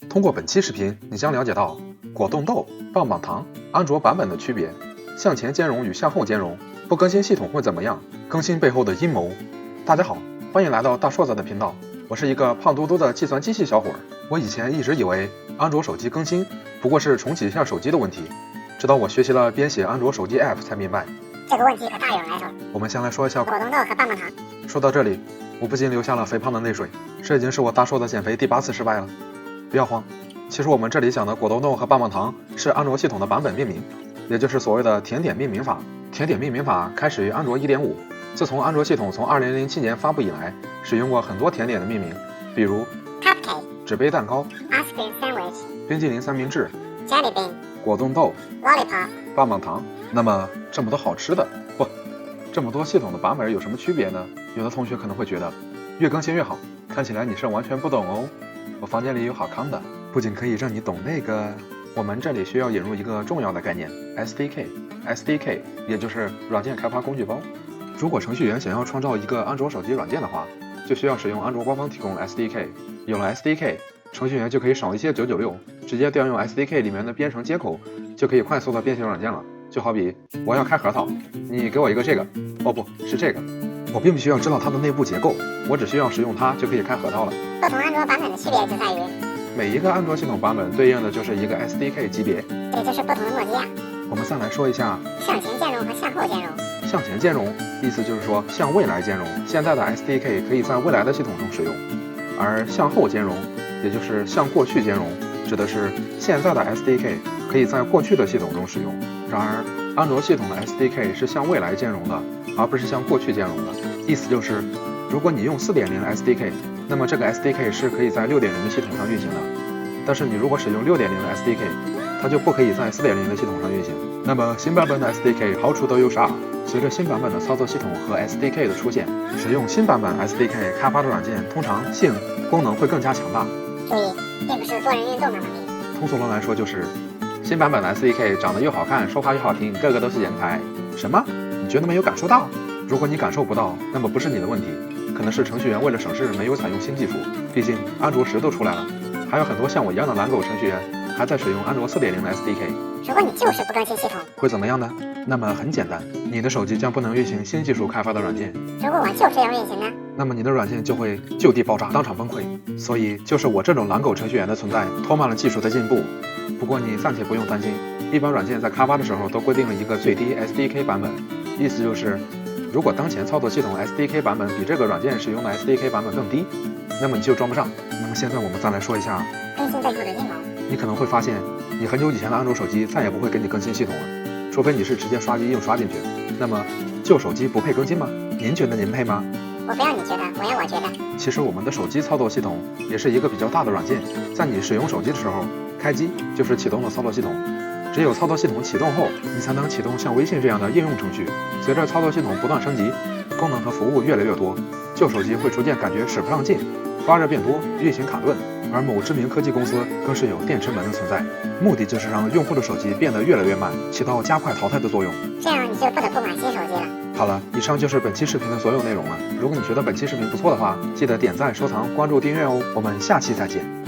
通过本期视频，你将了解到果冻豆、棒棒糖、安卓版本的区别，向前兼容与向后兼容，不更新系统会怎么样？更新背后的阴谋。大家好，欢迎来到大硕子的频道，我是一个胖嘟嘟的计算机系小伙儿。我以前一直以为安卓手机更新不过是重启一下手机的问题，直到我学习了编写安卓手机 App 才明白，这个问题可大有来头。我们先来说一下果冻豆和棒棒糖。说到这里，我不禁流下了肥胖的泪水，这已经是我大硕子减肥第8次失败了。不要慌，其实我们这里讲的果冻豆和棒棒糖是安卓系统的版本命名，也就是所谓的甜点命名法。甜点命名法开始于安卓 1.5， 自从安卓系统从2007年发布以来，使用过很多甜点的命名，比如 Cupcake、纸杯蛋糕、Ice Cream Sandwich、冰激凌三明治、Jelly Bean、果冻豆、Lollipop。棒棒糖。那么这么多好吃的，不，这么多系统的版本有什么区别呢？有的同学可能会觉得越更新越好，看起来你是完全不懂哦。我房间里有好康的，不仅可以让你懂那个，我们这里需要引入一个重要的概念 SDK， 也就是软件开发工具包。如果程序员想要创造一个安卓手机软件的话，就需要使用安卓官方提供 SDK。有了 SDK， 程序员就可以少一些996，直接调用 SDK 里面的编程接口，就可以快速的编写软件了。就好比我要开核桃，你给我一个这个，哦不是这个，我并不需要知道它的内部结构，我只需要使用它就可以开核桃了。不同安卓版本的区别就在于，每一个安卓系统版本对应的就是一个 SDK 级别，这就是不同的诺基亚。我们再来说一下向前兼容和向后兼容。向前兼容，意思就是说向未来兼容，现在的 SDK 可以在未来的系统中使用；而向后兼容，也就是向过去兼容，指的是现在的 SDK 可以在过去的系统中使用。然而，安卓系统的 SDK 是向未来兼容的，而不是向过去兼容的。意思就是，如果你用 4.0 的 SDK， 那么这个 SDK 是可以在 6.0 的系统上运行的。但是你如果使用 6.0 的 SDK， 它就不可以在 4.0 的系统上运行。那么新版本的 SDK 好处都有啥？随着新版本的操作系统和 SDK 的出现，使用新版本 SDK 开发的软件通常性功能会更加强大。注意，并不是多人运动的能力。通俗的来说就是，新版本的 SDK 长得又好看，说话又好听，个个都是人才。什么？你觉得没有感受到？如果你感受不到，那么不是你的问题，可能是程序员为了省事没有采用新技术。毕竟安卓10都出来了，还有很多像我一样的懒狗程序员还在使用安卓4.0的 SDK。如果你就是不更新系统，会怎么样呢？那么很简单，你的手机将不能运行新技术开发的软件。如果我就这样运行呢？那么你的软件就会就地爆炸，当场崩溃。所以就是我这种懒狗程序员的存在，拖慢了技术的进步。不过你暂且不用担心，一般软件在开发的时候都规定了一个最低 SDK 版本，意思就是如果当前操作系统 SDK 版本比这个软件使用的 SDK 版本更低，那么你就装不上。那么现在我们再来说一下更新背后的阴谋。你可能会发现，你很久以前的安卓手机再也不会给你更新系统了，除非你是直接刷机硬刷进去。那么旧手机不配更新吗？您觉得您配吗？我不要你觉得，我要我觉得。其实我们的手机操作系统也是一个比较大的软件，在你使用手机的时候，开机就是启动了操作系统，只有操作系统启动后，你才能启动像微信这样的应用程序。随着操作系统不断升级，功能和服务越来越多，旧手机会逐渐感觉使不上劲，发热变多，运行卡顿。而某知名科技公司更是有电池门的存在，目的就是让用户的手机变得越来越慢，起到加快淘汰的作用。这样你就不得不买新手机了。好了，以上就是本期视频的所有内容了。如果你觉得本期视频不错的话，记得点赞、收藏、关注、订阅哦。我们下期再见。